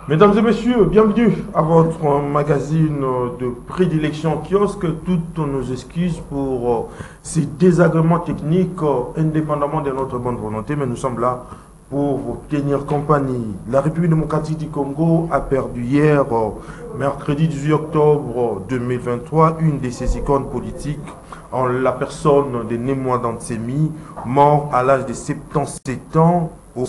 Mesdames et messieurs, bienvenue à votre magazine de prédilection kiosque. Toutes nos excuses pour ces désagréments techniques, indépendamment de notre bonne volonté, mais nous sommes là pour vous tenir compagnie. La République démocratique du Congo a perdu hier, mercredi 18 octobre 2023, une de ses icônes politiques, en la personne de Némois Dantsemi, mort à l'âge de 77 ans au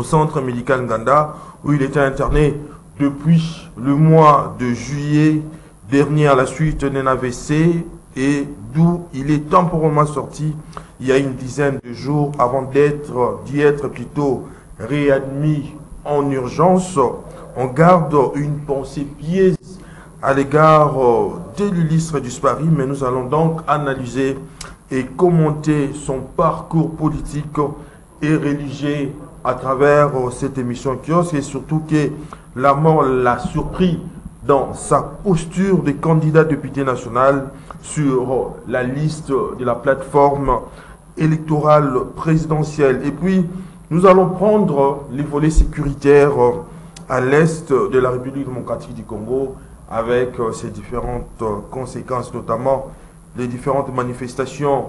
centre médical Nganda, où il était interné depuis le mois de juillet dernier à la suite d'un AVC, et d'où il est temporairement sorti il y a une dizaine de jours avant d'y être plutôt réadmis en urgence. On garde une pensée pieuse à l'égard de l'illustre Dispari, mais nous allons donc analyser et commenter son parcours politique et religieux à travers cette émission kiosque, et surtout que la mort l'a surpris dans sa posture de candidat député national sur la liste de la plateforme électorale présidentielle. Et puis, nous allons prendre les volets sécuritaires à l'est de la République démocratique du Congo, avec ses différentes conséquences, notamment les différentes manifestations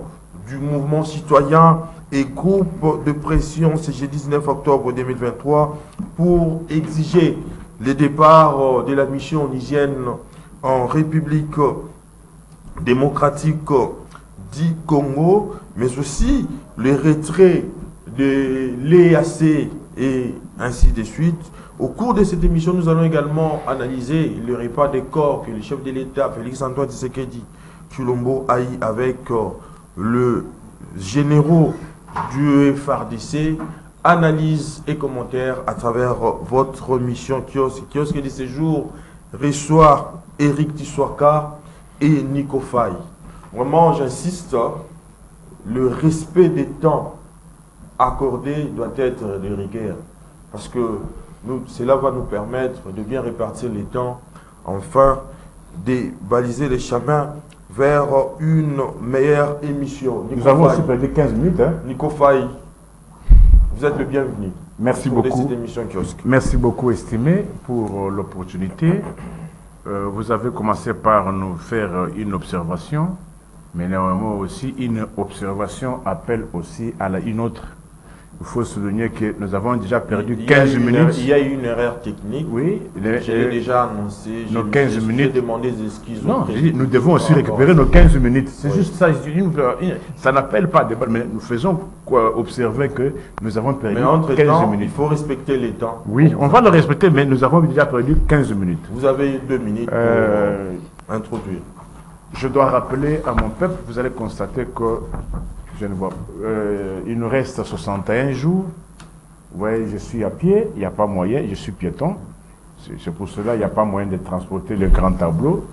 du mouvement citoyen et groupe de pression ce jeudi 19 octobre 2023 pour exiger le départ de la mission onusienne en République démocratique du Congo, mais aussi le retrait de l'EAC et ainsi de suite. Au cours de cette émission, nous allons également analyser le repas des corps que le chef de l'État, Félix-Antoine Tshisekedi Tshilombo, a eu avec le généraux du FARDC. Analyse et commentaires à travers votre mission kiosque. Kiosque de ce jour reçoit Eric Tiswaka et Nico Faye. Vraiment, j'insiste, le respect des temps accordés doit être de rigueur, parce que cela va nous permettre de bien répartir les temps, enfin de baliser les chemins vers une meilleure émission. Nous avons aussi perdu 15 minutes. Nico Faye, vous êtes le bienvenu. Merci beaucoup. Cette émission kiosque. Merci beaucoup, estimé, pour l'opportunité. Vous avez commencé par nous faire une observation, mais néanmoins aussi une observation appelle aussi à une autre. Il faut souligner que nous avons déjà perdu 15 minutes. Il y a eu une erreur technique. Oui. Je l'ai déjà annoncé. Nos 15 minutes. J'ai demandé des excuses. Non, nous devons aussi récupérer nos 15 minutes. C'est juste ça. Ça n'appelle pas débat, mais nous faisons observer que nous avons perdu 15 minutes. Il faut respecter les temps. Oui, on va le respecter, mais nous avons déjà perdu 15 minutes. Vous avez 2 minutes pour introduire. Je dois rappeler à mon peuple, vous allez constater que je ne vois il nous reste 61 jours. Oui, je suis à pied, il n'y a pas moyen, je suis piéton. C'est pour cela qu'il n'y a pas moyen de transporter le grand tableau.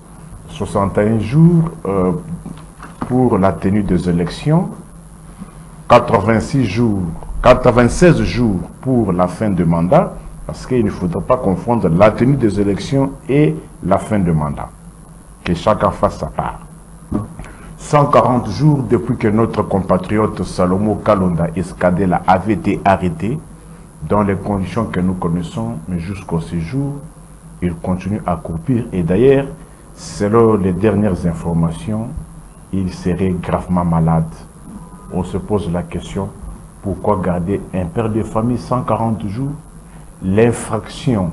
61 jours pour la tenue des élections, 86 jours, 96 jours pour la fin de mandat, parce qu'il ne faudra pas confondre la tenue des élections et la fin de mandat. Que chacun fasse sa part. 140 jours depuis que notre compatriote Salomo Kalonda Escadela avait été arrêté, dans les conditions que nous connaissons, mais jusqu'au séjour, il continue à croupir. Et d'ailleurs, selon les dernières informations, il serait gravement malade. On se pose la question, pourquoi garder un père de famille 140 jours? L'infraction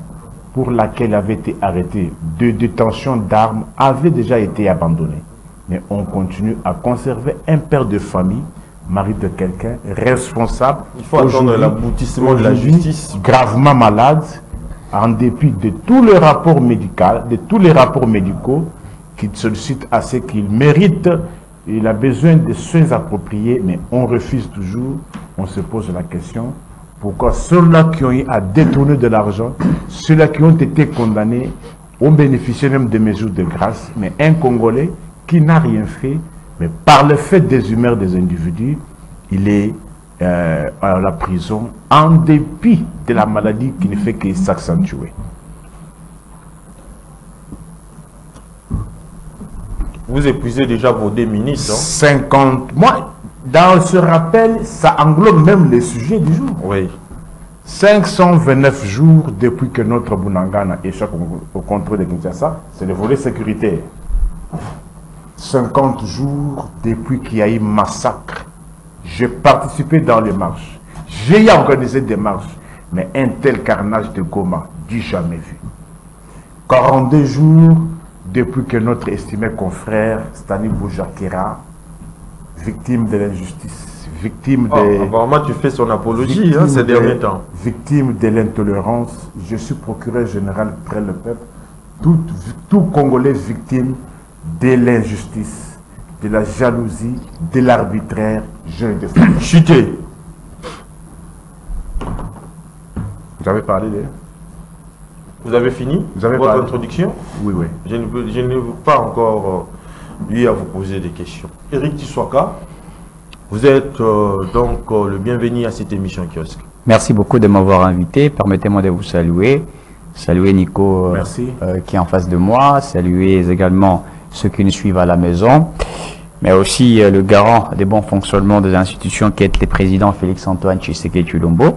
pour laquelle il avait été arrêté de détention d'armes avait déjà été abandonnée. Mais on continue à conserver un père de famille, mari de quelqu'un, responsable. Il faut attendre l'aboutissement de la justice. Gravement malade, en dépit de tous les rapports médicaux qui sollicitent à ce qu'il mérite. Il a besoin de soins appropriés, mais on refuse toujours. On se pose la question, pourquoi ceux-là qui ont eu à détourner de l'argent, ceux-là qui ont été condamnés, ont bénéficié même des mesures de grâce, mais un Congolais qui n'a rien fait, mais par le fait des humeurs des individus, il est à la prison en dépit de la maladie qui ne fait que s'accentuer. Vous épuisez déjà vos 2 minutes. 50. Moi, dans ce rappel, ça englobe même les sujets du jour. Oui. 529 jours depuis que notre Bunagana échappe au contrôle de Kinshasa, c'est le volet sécuritaire. 50 jours depuis qu'il y a eu massacre. J'ai participé dans les marches. J'ai organisé des marches. Mais un tel carnage de Goma, du jamais vu. 42 jours depuis que notre estimé confrère Stani Boujakera, victime de l'injustice, victime de... Apparemment, tu fais son apologie ces derniers temps. Victime de l'intolérance, je suis procureur général près le peuple, tout Congolais victime de l'injustice, de la jalousie, de l'arbitraire, je le défends. Chuté. Vous avez parlé de... Vous avez fini votre introduction? Oui, oui. Je ne veux pas encore eu à vous poser des questions. Eric Tiswaka, vous êtes donc le bienvenu à cette émission Kiosque. Merci beaucoup de m'avoir invité. Permettez-moi de vous saluer. Saluer Nico qui est en face de moi. Saluer également ceux qui nous suivent à la maison. Mais aussi le garant des bons fonctionnements des institutions qui est le président Félix-Antoine Tshisekedi Tshilombo.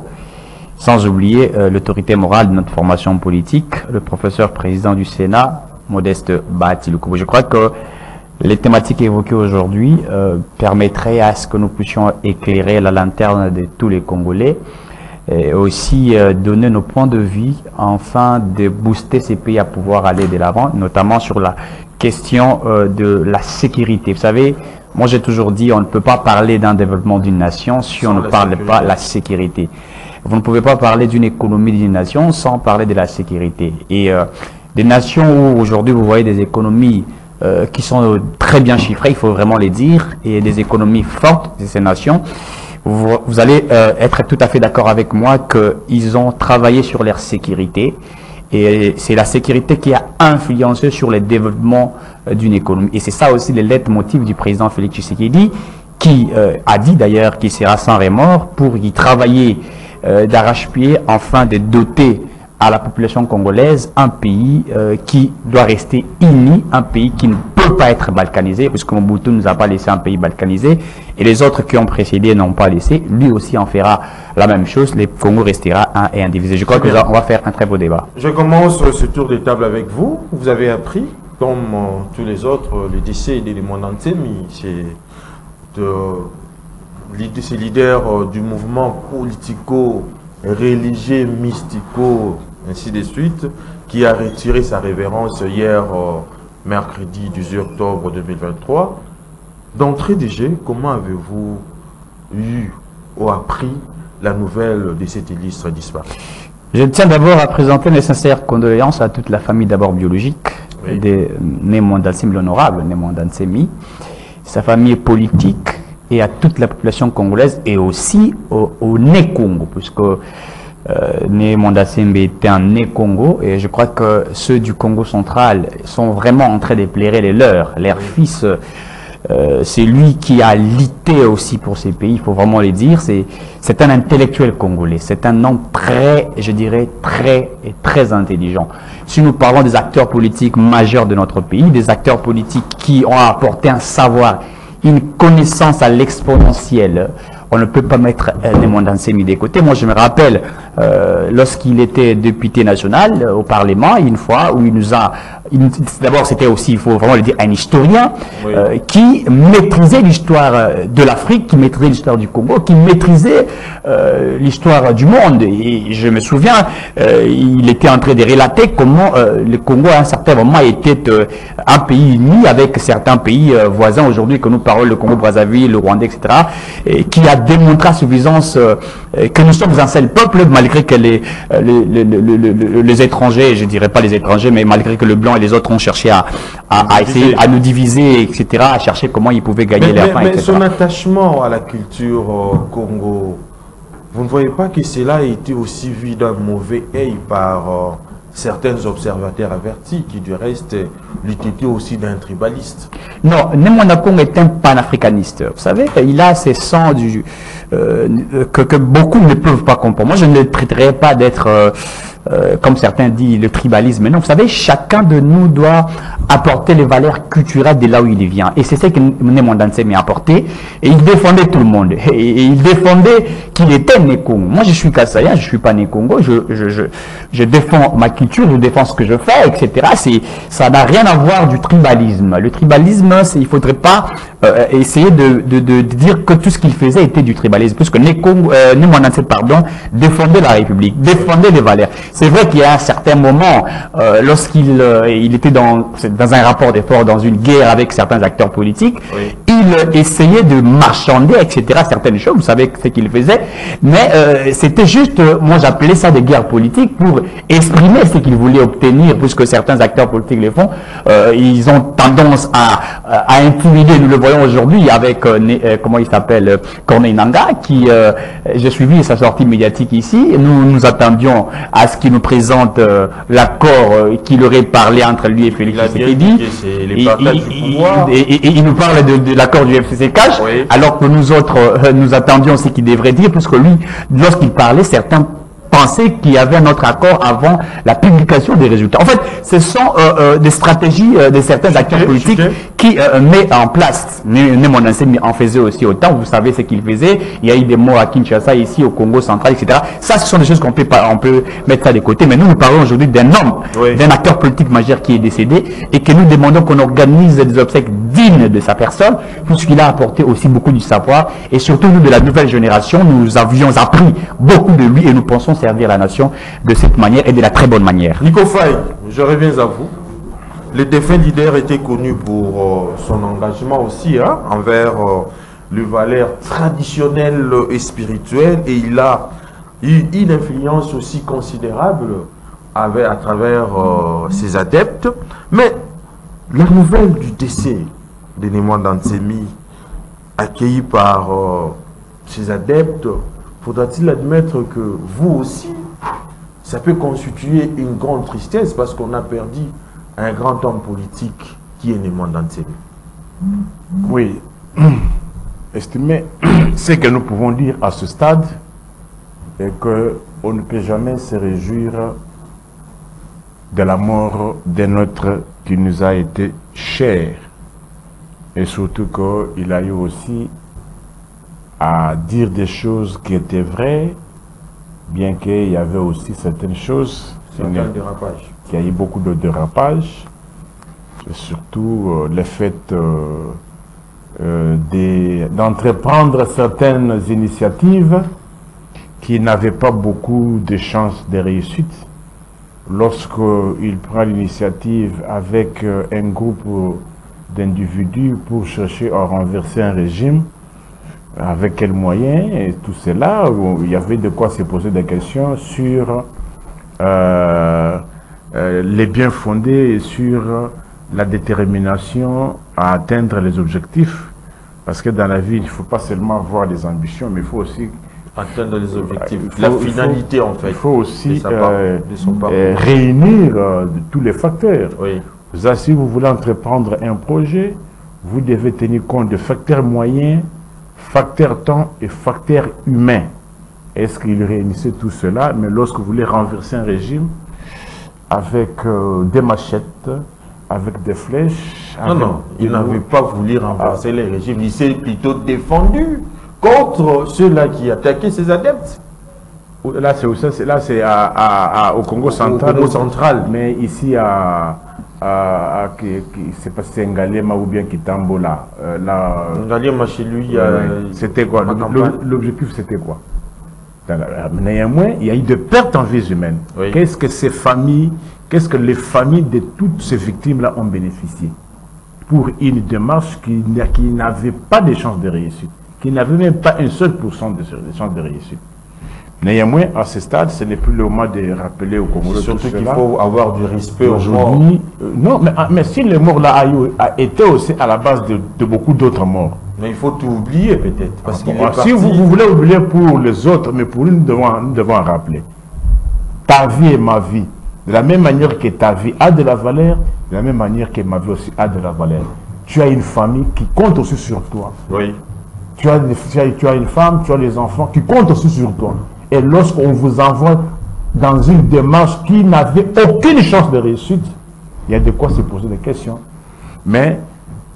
Sans oublier l'autorité morale de notre formation politique, le professeur président du Sénat, Modeste Bahati Lukubu. Je crois que les thématiques évoquées aujourd'hui permettraient à ce que nous puissions éclairer la lanterne de tous les Congolais et aussi donner nos points de vue afin de booster ces pays à pouvoir aller de l'avant, notamment sur la question de la sécurité. Vous savez, moi j'ai toujours dit on ne peut pas parler d'un développement d'une nation si on ne parle pas de la sécurité. Vous ne pouvez pas parler d'une économie d'une nation sans parler de la sécurité. Et des nations où aujourd'hui vous voyez des économies qui sont très bien chiffrées, il faut vraiment les dire, et des économies fortes de ces nations, vous allez être tout à fait d'accord avec moi qu'ils ont travaillé sur leur sécurité. Et c'est la sécurité qui a influencé sur le développement d'une économie. Et c'est ça aussi le leitmotiv du président Félix Tshisekedi, qui a dit d'ailleurs qu'il sera sans remords pour y travailler d'arrache-pied afin de doter à la population congolaise un pays qui doit rester uni, un pays qui ne peut pas être balkanisé, puisque Mobutu ne nous a pas laissé un pays balkanisé, et les autres qui ont précédé n'ont pas laissé, lui aussi en fera la même chose, le Congo restera un et indivisible. Je crois que on va faire un très beau débat. Je commence ce tour de table avec vous. Vous avez appris, comme tous les autres, le décès de Limon Ntemi, ces leaders du mouvement politico-religieux, mystico, ainsi de suite, qui a retiré sa révérence hier, mercredi 18 octobre 2023. D'entrée de jeu, comment avez-vous eu ou appris la nouvelle de cette illustre disparue? Je tiens d'abord à présenter mes sincères condoléances à toute la famille d'abord biologique de Némon Dansemi, l'honorable Némon Dansemi, sa famille politique, et à toute la population congolaise et aussi au Né-Congo, puisque Né Mondasembe était un Né-Congo, et je crois que ceux du Congo central sont vraiment en train d'éclairer les leurs. Leur fils, c'est lui qui a lutté aussi pour ces pays, il faut vraiment le dire. C'est un intellectuel congolais, c'est un homme très, je dirais, très intelligent. Si nous parlons des acteurs politiques majeurs de notre pays, des acteurs politiques qui ont apporté un savoir, une connaissance à l'exponentielle, on ne peut pas mettre Némon Dansemi de côté. Moi, je me rappelle, lorsqu'il était député national au Parlement, une fois où il nous a... D'abord, c'était aussi, il faut vraiment le dire, un historien qui maîtrisait l'histoire de l'Afrique, qui maîtrisait l'histoire du Congo, qui maîtrisait l'histoire du monde. Et je me souviens, il était en train de relater comment le Congo, à un certain moment, était un pays uni avec certains pays voisins aujourd'hui que nous parlons, le Congo-Brazzaville, le Rwanda, etc., et qui a démontré à suffisance que nous sommes un seul peuple, malgré que les étrangers, je dirais pas les étrangers, mais malgré que le blanc et les autres ont cherché à essayer à nous diviser, etc., à chercher comment ils pouvaient gagner leur pain, mais etc. son attachement à la culture Congo, vous ne voyez pas que cela a été aussi vu d'un mauvais œil par certains observateurs avertis, qui du reste l'étaient aussi d'un tribaliste? Non, Némon Dansemi est un panafricaniste. Vous savez, il a ces sangs que beaucoup ne peuvent pas comprendre. Moi, je ne le traiterais pas d'être, comme certains disent, le tribalisme. Non, vous savez, chacun de nous doit apporter les valeurs culturelles de là où il vient. Et c'est ce que Némon Dansemi a apporté. Et il défendait tout le monde. Et il défendait qu'il était né Congo. Moi, je suis Kassaïen, je ne suis pas né Congo, je défends ma culture, je défends ce que je fais, etc. Ça n'a rien à voir du tribalisme. Le tribalisme, il ne faudrait pas essayer de dire que tout ce qu'il faisait était du tribalisme, puisque né Mwananse, défendait la République, défendait les valeurs. C'est vrai qu'il y a un certain moment, lorsqu'il il était dans un rapport d'effort, dans une guerre avec certains acteurs politiques, oui. Il essayait de marchander, etc., certaines choses, vous savez ce qu'il faisait, mais c'était juste, moi j'appelais ça des guerres politiques pour exprimer ce qu'il voulait obtenir, puisque certains acteurs politiques le font, ils ont tendance à intimider, nous le voyons aujourd'hui avec, comment il s'appelle, Corneille Nangaa, qui, j'ai suivi sa sortie médiatique ici, nous attendions à ce qu'il nous présente l'accord qu'il aurait parlé entre lui et Félix Tshisekedi. Et il nous parle de l'accord du FCCH, oui. Alors que nous autres, nous attendions ce qu'il devrait dire, puisque lui, lorsqu'il parlait, certains pensaient qu'il y avait un autre accord avant la publication des résultats. En fait, ce sont des stratégies de certains acteurs politiques qui mettent en place. Mwananse en faisait aussi autant, vous savez ce qu'il faisait. Il y a eu des morts à Kinshasa, ici au Congo central, etc. Ça, ce sont des choses qu'on peut mettre ça de côté. Mais nous parlons aujourd'hui d'un homme, oui. D'un acteur politique majeur qui est décédé et que nous demandons qu'on organise des obsèques dignes de sa personne, puisqu'il a apporté aussi beaucoup du savoir. Et surtout, nous, de la nouvelle génération, nous avions appris beaucoup de lui et nous pensons servir la nation de cette manière et de la très bonne manière. Nico Faye, je reviens à vous. Le défunt leader était connu pour son engagement aussi envers les valeurs traditionnelles et spirituelles, et il a eu une influence aussi considérable à travers ses adeptes. Mais la nouvelle du décès de Némoine Ntsemi, accueilli par ses adeptes, faudra-t-il admettre que vous aussi, ça peut constituer une grande tristesse parce qu'on a perdu un grand homme politique qui est Némoine Ntsemi? Oui. Estimez, ce que nous pouvons dire à ce stade est qu'on ne peut jamais se réjouir de la mort d'un autre qui nous a été cher. Et surtout qu'il a eu aussi à dire des choses qui étaient vraies, bien qu'il y avait aussi certaines choses qui a eu beaucoup de dérapages, et surtout le fait d'entreprendre certaines initiatives qui n'avaient pas beaucoup de chances de réussite. Lorsqu'il prend l'initiative avec un groupe d'individus pour chercher à renverser un régime, avec quels moyens, et tout cela, il y avait de quoi se poser des questions sur les biens fondés et sur la détermination à atteindre les objectifs. Parce que dans la vie, il ne faut pas seulement avoir des ambitions, mais il faut aussi atteindre les objectifs. La finalité, en fait. Il faut aussi réunir tous les facteurs. Oui. Si vous voulez entreprendre un projet, vous devez tenir compte de facteurs moyens, facteur temps et facteur humain. Est-ce qu'il réunissait tout cela? Mais lorsque vous voulez renverser un régime avec des machettes, avec des flèches... Non, il n'avait pas voulu renverser les régimes. Il s'est plutôt défendu contre ceux-là qui attaquaient ses adeptes. Là, c'est au Congo central. Au Congo central. Mais ici, c'est pas si c'est Ngalema ou bien Kitambo là. Ngalema chez lui. C'était quoi? L'objectif c'était quoi? Néanmoins, il y a eu des pertes en vies humaines. Oui. Qu'est-ce que ces familles, qu'est-ce que les familles de toutes ces victimes-là ont bénéficié pour une démarche qui n'avait pas de chance de réussite, qui n'avait même pas un seul pourcent de chance de réussite. Néanmoins, à ce stade, ce n'est plus le moment de rappeler au Congo. Surtout qu'il faut avoir du respect aujourd'hui. Non, mais si le mort là a été aussi à la base de beaucoup d'autres morts. Mais il faut tout oublier peut-être. Parce qu'il si vous voulez oublier pour les autres, mais pour nous, nous devons en rappeler. Ta vie est ma vie. De la même manière que ta vie a de la valeur, de la même manière que ma vie aussi a de la valeur. Tu as une famille qui compte aussi sur toi. Oui. Tu as une femme, tu as les enfants qui comptent aussi sur toi. Et lorsqu'on vous envoie dans une démarche qui n'avait aucune chance de réussite, il y a de quoi se poser des questions. Mais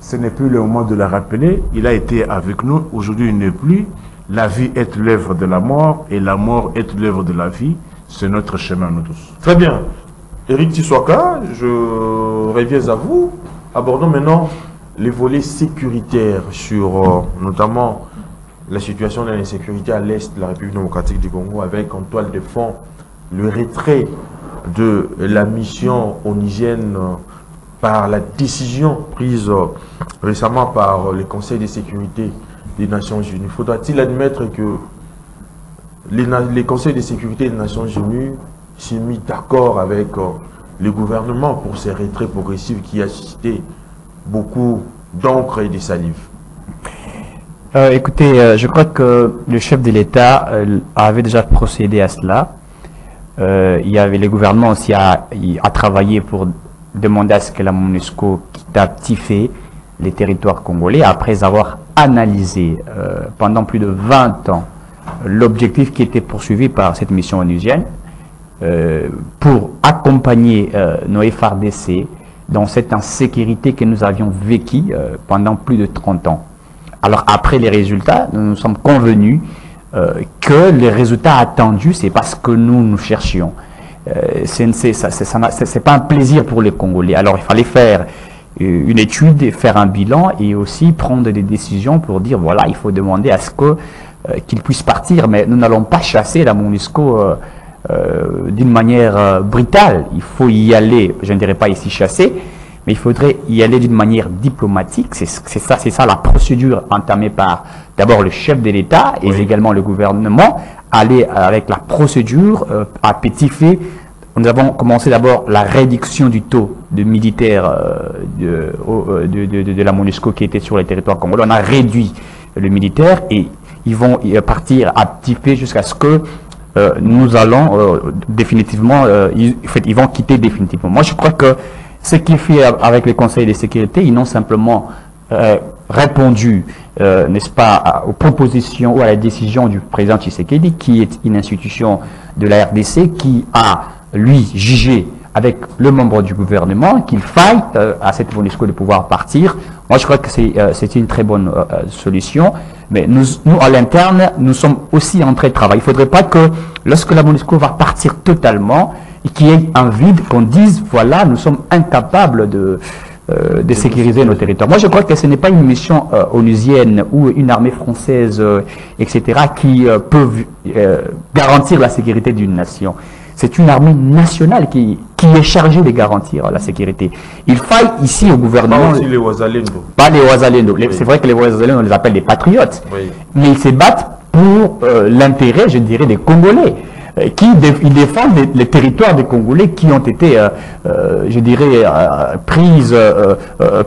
ce n'est plus le moment de le rappeler. Il a été avec nous. Aujourd'hui, il n'est plus. la vie est l'œuvre de la mort et la mort est l'œuvre de la vie. C'est notre chemin, nous tous. Très bien. Éric Tshisoaka, je reviens à vous. Abordons maintenant les volets sécuritaires sur notamment la situation de l'insécurité à l'est de la République démocratique du Congo, avec en toile de fond le retrait de la mission onusienne par la décision prise récemment par le Conseil de sécurité des Nations Unies. Faudra-t-il admettre que les conseils de sécurité des Nations Unies s'est mis d'accord avec le gouvernement pour ces retraits progressifs qui a suscité beaucoup d'encre et de salive? Écoutez, je crois que le chef de l'État avait déjà procédé à cela. Il y avait le gouvernement aussi a travaillé pour demander à ce que la MONUSCO quitte à petit fait les territoires congolais après avoir analysé pendant plus de 20 ans l'objectif qui était poursuivi par cette mission onusienne pour accompagner nos FARDC dans cette insécurité que nous avions vécue pendant plus de 30 ans. Alors après les résultats, nous nous sommes convenus que les résultats attendus, c'est parce que nous cherchions. C'est pas un plaisir pour les Congolais. Alors il fallait faire une étude, faire un bilan et aussi prendre des décisions pour dire voilà, il faut demander à ce que qu'ils puissent partir, mais nous n'allons pas chasser la MONUSCO d'une manière brutale. Il faut y aller, je ne dirais pas ici chasser, mais il faudrait y aller d'une manière diplomatique. C'est ça la procédure entamée par d'abord le chef de l'État et également le gouvernement. Aller avec la procédure à petit fait. Nous avons commencé d'abord la réduction du taux de militaires de la MONUSCO qui était sur les territoires congolais. On a réduit le militaire et ils vont partir à petit fait jusqu'à ce que nous allons définitivement, ils vont quitter définitivement. Moi, je crois que ce qui est fait avec les conseils de sécurité, ils n'ont simplement répondu, n'est-ce pas, aux propositions ou à la décision du président Tshisekedi, qui est une institution de la RDC, qui a, lui, jugé avec le membre du gouvernement qu'il faille à cette MONUSCO de pouvoir partir. Moi, je crois que c'est une très bonne solution. Mais nous, à l'interne, nous sommes aussi en train de travailler. Il ne faudrait pas que, lorsque la MONUSCO va partir totalement, et qu'il y ait un vide, qu'on dise, voilà, nous sommes incapables de sécuriser nos territoires. Moi, je crois que ce n'est pas une mission onusienne ou une armée française, etc., qui peuvent garantir la sécurité d'une nation. C'est une armée nationale qui est chargée de garantir la sécurité. Il faille ici au gouvernement... Pas aussi les Ouazalendo. Pas les Ouazalendo. Oui. C'est vrai que les Ouazalendo, on les appelle des patriotes. Oui. Mais ils se battent pour l'intérêt, je dirais, des Congolais. Ils défendent les territoires des Congolais qui ont été, je dirais, prises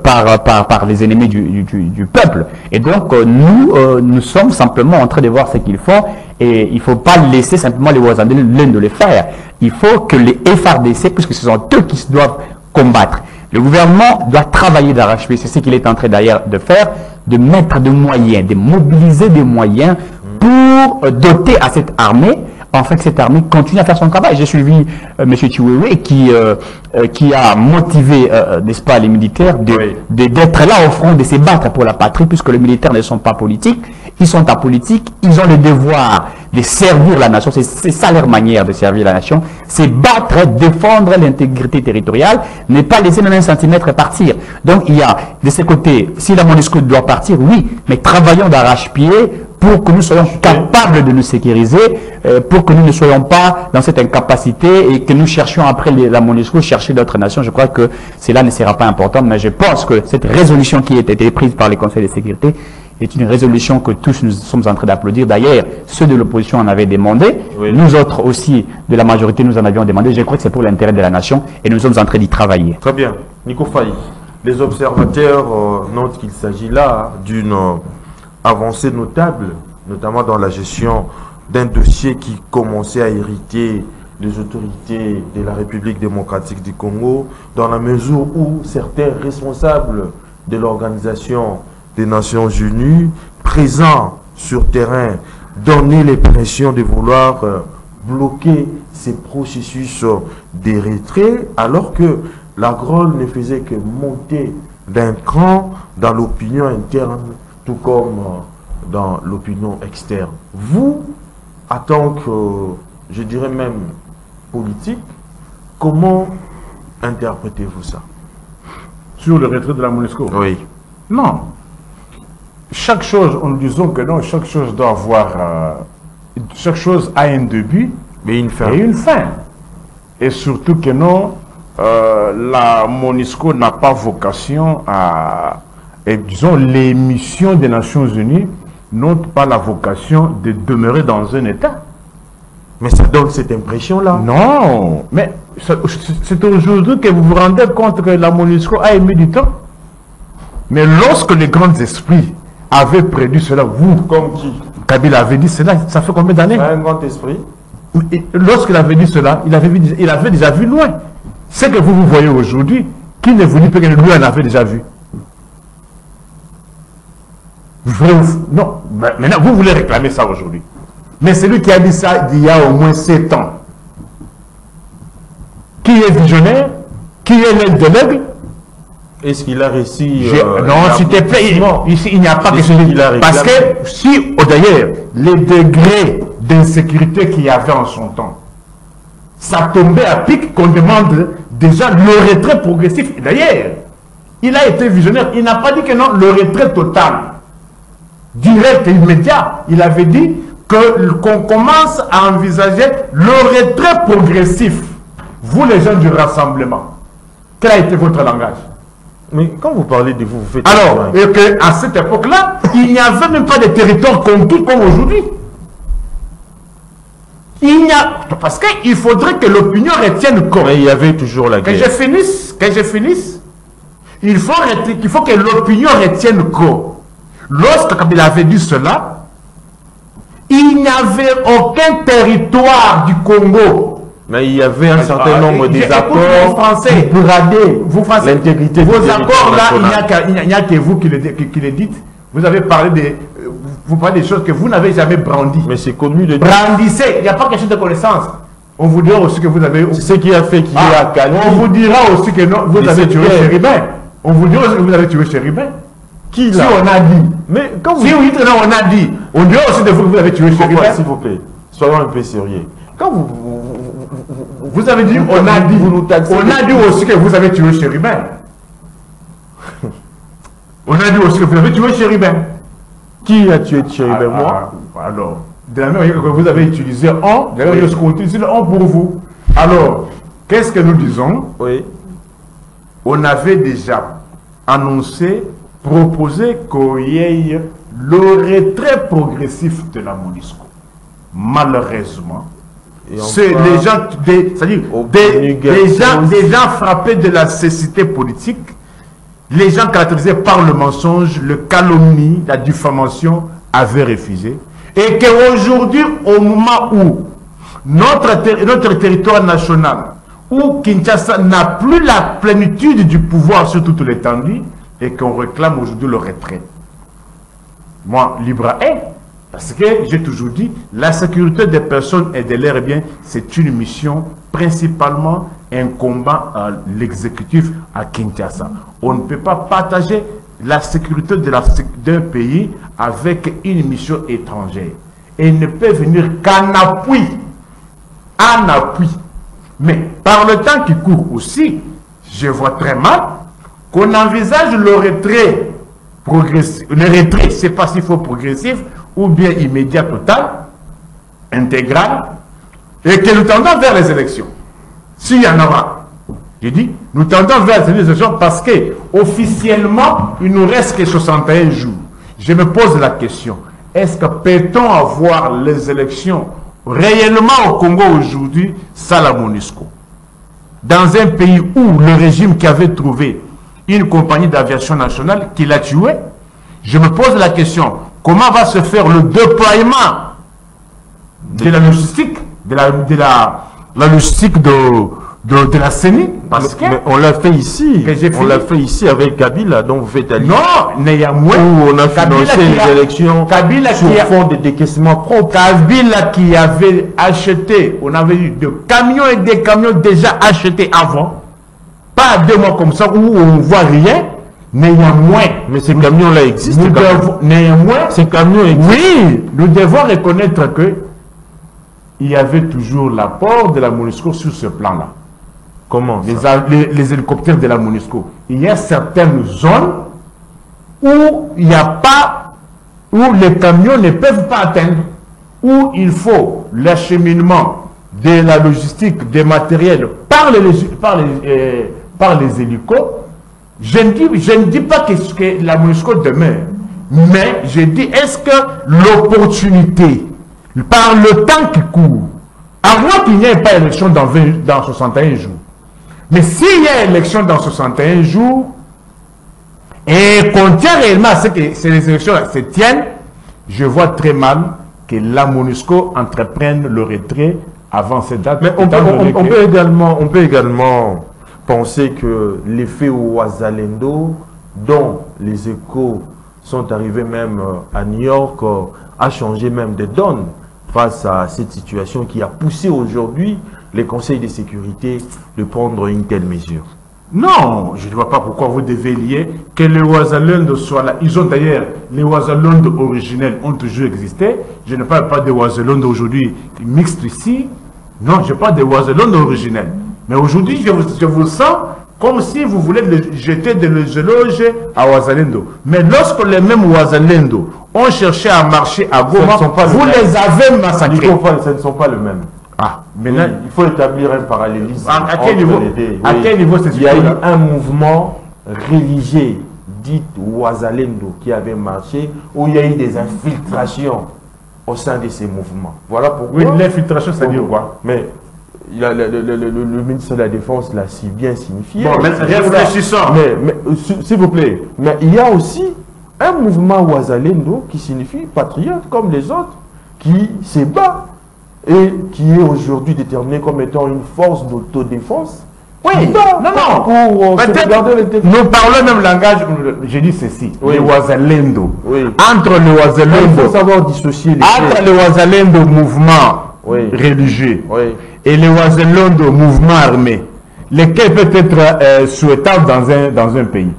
par les ennemis du peuple. Et donc, nous sommes simplement en train de voir ce qu'ils font. Et il ne faut pas laisser simplement les Ouazalendo les faire. Il faut que les FARDC, puisque ce sont eux qui doivent combattre. Le gouvernement doit travailler d'arrache-pied. C'est ce qu'il est en train d'ailleurs de faire, de mettre des moyens, de mobiliser des moyens pour doter à cette armée, afin que cette armée continue à faire son travail. J'ai suivi M. Chiwewe qui a motivé, n'est-ce pas, les militaires d'être là au front, de se battre pour la patrie, puisque les militaires ne sont pas politiques. Ils sont apolitiques, ils ont le devoir de servir la nation. C'est ça leur manière de servir la nation. C'est battre, défendre l'intégrité territoriale, ne pas laisser même un centimètre partir. Donc il y a, de ce côté, si la MONUSCO doit partir, oui, mais travaillons d'arrache-pied pour que nous soyons capables de nous sécuriser, pour que nous ne soyons pas dans cette incapacité et que nous cherchions après la MONUSCO, chercher d'autres nations. Je crois que cela ne sera pas important, mais je pense que cette résolution qui a été prise par les conseils de sécurité est une résolution que tous nous sommes en train d'applaudir. D'ailleurs, ceux de l'opposition en avaient demandé, oui. Nous autres aussi, de la majorité, nous en avions demandé. Je crois que c'est pour l'intérêt de la nation et nous sommes en train d'y travailler. Très bien. Nico Faye, les observateurs notent qu'il s'agit là d'une avancée notable, notamment dans la gestion d'un dossier qui commençait à hériter les autorités de la République démocratique du Congo, dans la mesure où certains responsables de l'Organisation des Nations Unies, présents sur terrain, donnaient l'impression de vouloir bloquer ces processus de retrait, alors que la grogne ne faisait que monter d'un cran dans l'opinion interne, tout comme dans l'opinion externe. Vous, en tant que, je dirais même, politique, comment interprétez-vous ça? Sur le retrait de la MONUSCO? Oui. Non. Chaque chose, en disant que non, chaque chose doit avoir... chaque chose a un début mais une fin. Et une fin. Et surtout que non, la MONUSCO n'a pas vocation à... Et disons, les missions des Nations Unies n'ont pas la vocation de demeurer dans un État. Mais ça donne cette impression-là. Non, mais c'est aujourd'hui que vous vous rendez compte que la MONUSCO a émis du temps. Mais lorsque les grands esprits avaient prédit cela, vous, comme qui? Kabila avait dit cela, ça fait combien d'années? Un grand esprit. Lorsqu'il avait dit cela, il avait déjà vu loin. Ce que vous voyez aujourd'hui, qui ne vous dit pas que lui en avait déjà vu? Non, maintenant vous voulez réclamer ça aujourd'hui. Mais c'est lui qui a dit ça il y a au moins 7 ans. Qui est visionnaire? Qui est l'aile de l'aigle? Est-ce qu'il a réussi non, s'il te plaît, ici il n'y a pas que celui qui a. Parce que si, d'ailleurs, les degrés d'insécurité qu'il y avait en son temps, ça tombait à pic qu'on demande déjà le retrait progressif. D'ailleurs, il a été visionnaire. Il n'a pas dit que non, le retrait total, direct et immédiat. Il avait dit qu'on commence à envisager le retrait progressif. Vous, les gens du rassemblement, quel a été votre langage? Mais quand vous parlez de vous, vous faites... Alors, et qu'à cette époque-là, il n'y avait même pas de territoire conquis comme aujourd'hui. Parce qu'il faudrait que l'opinion retienne corps. Mais il y avait toujours la guerre. Que je finisse. Il faut que l'opinion retienne corps. Lorsque Kabila avait dit cela, il n'y avait aucun territoire du Congo. Mais il y avait un certain nombre d'accords français pour brader l'intégrité vos accords là, il n'y a que vous qui les dites. Vous avez parlé vous parlez des choses que vous n'avez jamais brandies. Mais c'est connu de dire. Brandissez, il n'y a pas quelque chose de connaissance. On vous dira aussi que vous avez... C'est ce qui a fait qu'il y a Kali. On vous dira aussi que non, vous avez tué Chéribin. On vous dira aussi que vous avez tué Chéribin. Qui là? Si on a dit. Mais quand vous... Si vous dites non, on a dit. On dira aussi de vous que vous avez tué Chéribin. S'il vous plaît, soyons un peu sérieux. Quand vous avez dit, on a dit, on a dit aussi que vous avez tué Chéribin. On a dit aussi que vous avez tué Chéribin. Qui a tué Chéribin? Moi? Alors, de la même manière que vous avez utilisé on, d'ailleurs, je vais utiliser le on pour vous. Alors, qu'est-ce que nous disons? Oui. On avait déjà annoncé, proposé qu'il y ait le retrait progressif de la MONUSCO. Malheureusement, c'est les gens, c'est-à-dire des gens frappés de la cécité politique, les gens caractérisés par le mensonge, le calomnie, la diffamation, avaient refusé. Et qu'aujourd'hui, au moment où notre territoire national, où Kinshasa n'a plus la plénitude du pouvoir sur toute l'étendue, et qu'on réclame aujourd'hui le retrait. Moi, libre est. Parce que j'ai toujours dit, la sécurité des personnes et de leurs biens, c'est une mission principalement un combat à l'exécutif à Kinshasa. On ne peut pas partager la sécurité d'un pays avec une mission étrangère. Et il ne peut venir qu'en appui. En appui. Mais par le temps qui court aussi, je vois très mal qu'on envisage le retrait progressif. Le retrait, c'est pas s'il faut progressif, ou bien immédiat, total, intégral, et que nous tendons vers les élections. S'il y en aura. J'ai dit, nous tendons vers les élections parce que officiellement, il nous reste que 61 jours. Je me pose la question, est-ce que peut-on avoir les élections réellement au Congo aujourd'hui sans la MONUSCO? Dans un pays où le régime qui avait trouvé une compagnie d'aviation nationale qui l'a tué, je me pose la question, comment va se faire le déploiement de la logistique, de la logistique de la CENI? Parce que on l'a fait ici. On l'a fait ici avec Kabila, dont vous faites allusion. Non, néanmoins. Où on a financé les élections sur fond de décaissement propre. Kabila qui avait acheté, on avait eu des camions et des camions déjà achetés avant. Pas 2 mois comme ça où on ne voit rien. Néanmoins, mais ces camions-là existent. Néanmoins, ces camions existent. Oui, nous devons reconnaître que il y avait toujours l'apport de la MONUSCO sur ce plan-là. Comment les hélicoptères de la MONUSCO. Il y a certaines zones où il n'y a pas, où les camions ne peuvent pas atteindre, où il faut l'acheminement de la logistique, des matériels par les hélicos. Je ne dis pas que la MONUSCO demeure, mais je dis est-ce que l'opportunité, par le temps qui court, à moins qu'il n'y ait pas élection dans 61 jours, mais s'il y a élection dans 61 jours, et qu'on tient réellement à ce que ces élections-là se tiennent, je vois très mal que la MONUSCO entreprenne le retrait avant cette date. Mais on peut également penser que l'effet Ouazalendo, dont les échos sont arrivés même à New York, a changé même de donne face à cette situation qui a poussé aujourd'hui les conseils de sécurité de prendre une telle mesure. Non, je ne vois pas pourquoi vous devez lier que les Ouazalendo soient là. Ils ont d'ailleurs, les Ouazalendo originels ont toujours existé. Je ne parle pas des Ouazalendo aujourd'hui mixtes ici. Non, je parle des Ouazalendo originels. Mais aujourd'hui, je vous sens comme si vous voulez jeter de l'éloge à Ouazalendo. Mais lorsque les mêmes Ouazalendo ont cherché à marcher à Goma, vous les avez massacrés. Ce ne sont pas les mêmes. Ah, maintenant, il faut établir un parallélisme. À quel niveau, c'est il y a eu un mouvement religieux dit Ouazalendo qui avait marché, où il y a eu des infiltrations au sein de ces mouvements. Voilà pourquoi. Oui, l'infiltration, c'est-à-dire quoi? Mais le ministre de la Défense l'a si bien signifié. Bon, mais réfléchissons. Mais s'il vous plaît, mais il y a aussi un mouvement Ouazalendo qui signifie patriote comme les autres, qui se bat et qui est aujourd'hui déterminé comme étant une force d'autodéfense. Oui, non. Nous parlons même langage, j'ai dit ceci, oui. Les Ouazalendo. Oui. Entre les Ouazalendo, il faut savoir dissocier les entre les Ouazalendo mouvement religieux et les Ouazalendo mouvement armé, lesquels peut être souhaitable dans un pays.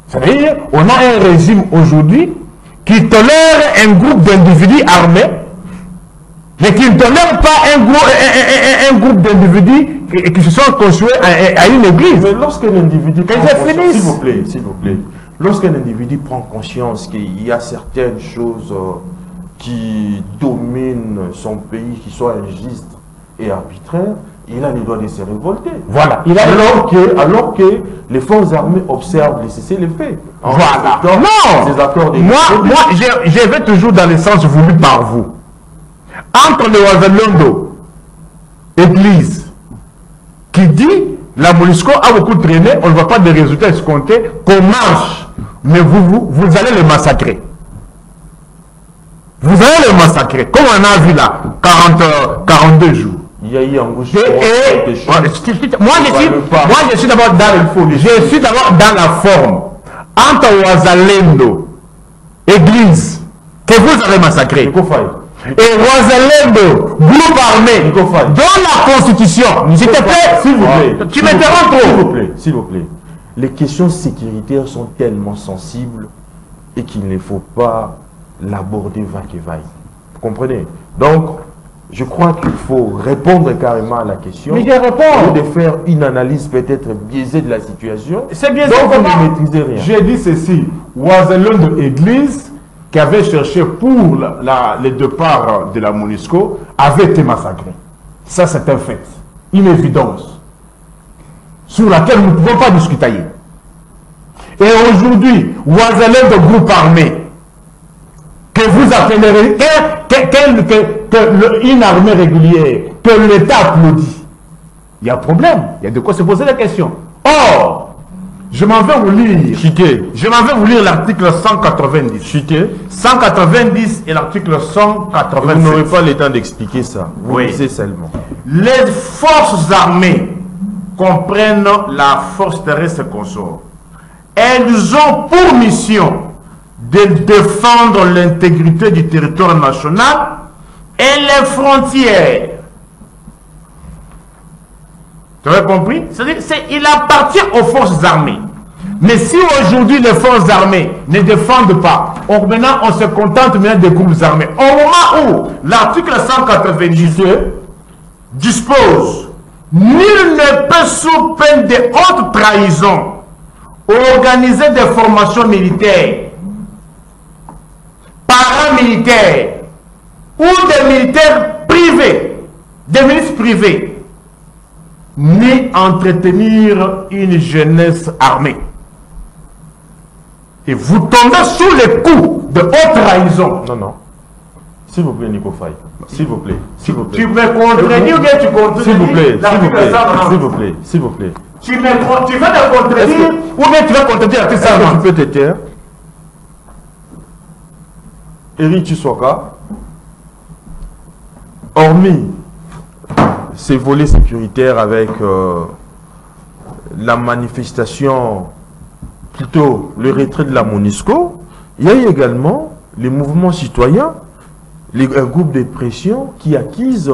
C'est-à-dire, on a un régime aujourd'hui qui tolère un groupe d'individus armés, mais qui ne tolère pas un groupe d'individus qui se sont construits à une église. Mais lorsqu'un individu s'il vous plaît, lorsqu'un individu prend conscience qu'il y a certaines choses qui dominent son pays, qui sont injustes et arbitraires, il a le droit de se révolter. Voilà. Alors que les forces armées observent les cessez-le-feu. Voilà. Non. Moi, je vais toujours dans le sens voulu par vous. Entre le Ouazalendo, église, qui dit la MONUSCO a beaucoup traîné, on ne voit pas de résultats escomptés, qu'on marche, mais vous allez le massacrer. Vous allez le massacrer, comme on a vu là, 42 jours. Il y a eu un gauche. Moi, je suis d'abord dans la forme. Entre Ouazalendo, église, que vous avez massacré, et Ouazalendo, groupe armé, dans la Constitution, s'il te plaît, s'il vous plaît, tu m'interromps trop. S'il vous plaît, les questions sécuritaires sont tellement sensibles et qu'il ne faut pas l'aborder vague et vaille. Vous comprenez? Donc, je crois qu'il faut répondre carrément à la question. Mais je réponds. De faire une analyse peut-être biaisée de la situation. C'est biaisé. Donc, vous ne maîtrisez rien. J'ai dit ceci. Ouazalendo église, qui avait cherché pour le départ de la MONUSCO, avait été massacré. Ça, c'est un fait. Une évidence. Sur laquelle nous ne pouvons pas discuter. Et aujourd'hui, Ouazalendo groupe armé, que vous appellerez une armée régulière, que l'État applaudit, il y a un problème, il y a de quoi se poser la question. Or, je m'en vais vous lire. Je m'en vais vous lire l'article 190. 190 et l'article 187. Vous n'aurez pas le temps d'expliquer ça. Vous lisez seulement. Les forces armées comprennent la force terrestre consort. Elles ont pour mission de défendre l'intégrité du territoire national et les frontières. Tu as compris? C'est-à-dire, il appartient aux forces armées Mais si aujourd'hui les forces armées ne défendent pas, maintenant on se contente maintenant des groupes armés. Au moment où l'article 192 dispose, nul ne peut sous peine de haute trahison organiser des formations militaires, paramilitaires ou des militaires privés, des milices privées, ni entretenir une jeunesse armée. Et vous tombez sous les coups de haute trahison. Non, non. S'il vous plaît, Nico Faye. S'il vous plaît. S'il vous plaît. Tu me contredis ou bien tu contredis? S'il vous plaît. S'il vous plaît. S'il vous plaît. S'il vous plaît. Tu veux me contredire ou bien tu veux contredire tout ça? Tu peux te taire. Éric Tchisoka, hormis ces volets sécuritaires avec la manifestation, plutôt le retrait de la MONUSCO, il y a eu également les mouvements citoyens, un groupe de pression qui accuse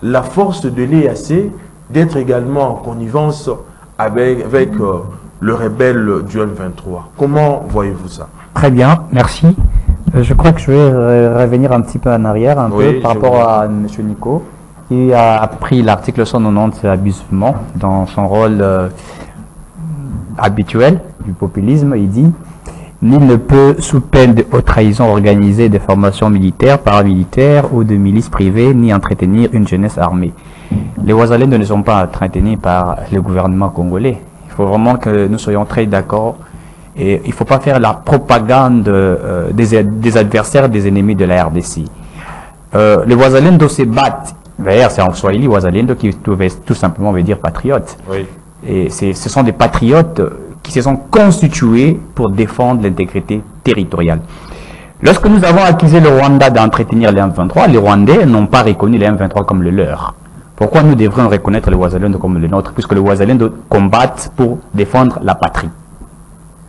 la force de l'EAC d'être également en connivence avec le rebelle du M23. Comment voyez-vous ça? Très bien, merci. Je crois que je vais revenir un petit peu en arrière, par rapport à M. Nico, qui a pris l'article 190 abusivement dans son rôle habituel du populisme. Il dit « Nul ne peut, sous peine de haute trahison, organiser des formations militaires, paramilitaires ou de milices privées, ni entretenir une jeunesse armée. » Les Ouazalendes ne sont pas entretenus par le gouvernement congolais. Il faut vraiment que nous soyons très d'accord. Et il ne faut pas faire la propagande des adversaires, des ennemis de la RDC. Les Ouazalendes se battent. D'ailleurs, c'est en Swahili, Ouazalendo, qui tout simplement veut dire patriote. Oui. Et ce sont des patriotes qui se sont constitués pour défendre l'intégrité territoriale. Lorsque nous avons accusé le Rwanda d'entretenir les M23, les Rwandais n'ont pas reconnu les M23 comme le leur. Pourquoi nous devrions reconnaître les Ouazalendo comme le nôtre, puisque les Ouazalendo combattent pour défendre la patrie?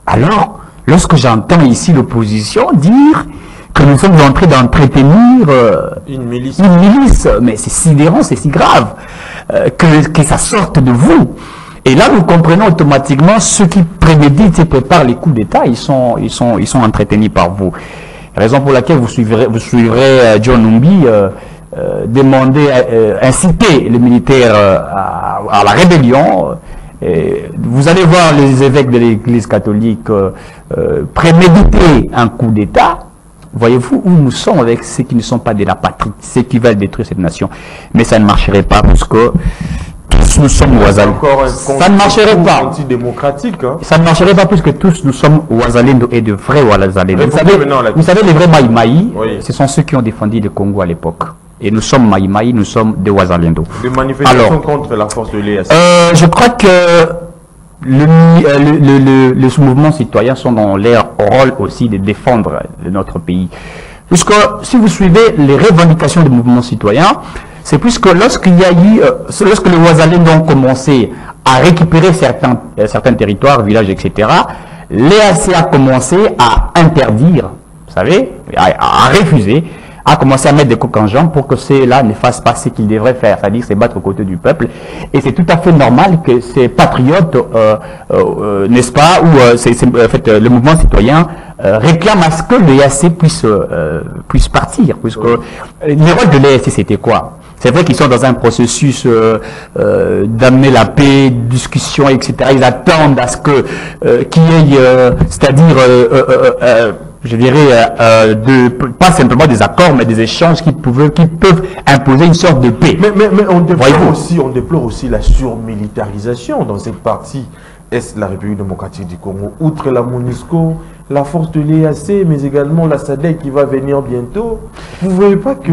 Alors, lorsque j'entends ici l'opposition dire que nous sommes en train d'entretenir une milice, mais c'est sidérant, c'est si grave que ça sorte de vous. Et là, nous comprenons automatiquement ceux qui préméditent et préparent les coups d'État, ils sont entretenus par vous. Raison pour laquelle vous suivrez John Numbi demander, inciter les militaires à la rébellion. Vous allez voir les évêques de l'Église catholique préméditer un coup d'État. Voyez-vous où nous sommes avec ceux qui ne sont pas de la patrie, ceux qui veulent détruire cette nation. Mais ça ne marcherait pas parce que tous nous sommes Ouazalendo. Ça ne marcherait pas. Antidémocratique, hein. Ça ne marcherait pas puisque tous nous sommes Ouazalendo et de vrais Ouazalendo. Vous savez, les vrais Maïmaï, oui, ce sont ceux qui ont défendu le Congo à l'époque. Et nous sommes Maïmaï, nous sommes des Ouazalendo. Des manifestations contre la force de l'EAC. Je crois que les mouvements citoyens sont dans leur rôle aussi de défendre notre pays. Puisque si vous suivez les revendications des mouvements citoyens, c'est puisque lorsqu'il y a eu, lorsque les Ouazalendo ont commencé à récupérer certains territoires, villages, etc., l'EAC a commencé à interdire, vous savez, à refuser, a commencé à mettre des coques en jambes pour que ceux-là ne fassent pas ce qu'ils devraient faire, c'est-à-dire se battre aux côtés du peuple. Et c'est tout à fait normal que ces patriotes, n'est-ce pas, ou en fait, le mouvement citoyen réclame à ce que l'EAC puisse partir, puisque le rôle de l'EAC, c'était quoi? C'est vrai qu'ils sont dans un processus d'amener la paix, discussion, etc. Ils attendent à ce que qu'il y ait, c'est-à-dire je dirais, pas simplement des accords, mais des échanges qui peuvent imposer une sorte de paix. Mais on déplore aussi la surmilitarisation dans cette partie est de la République démocratique du Congo. Outre la MONUSCO, la force de l'EAC, mais également la SADC qui va venir bientôt. Vous ne voyez pas que...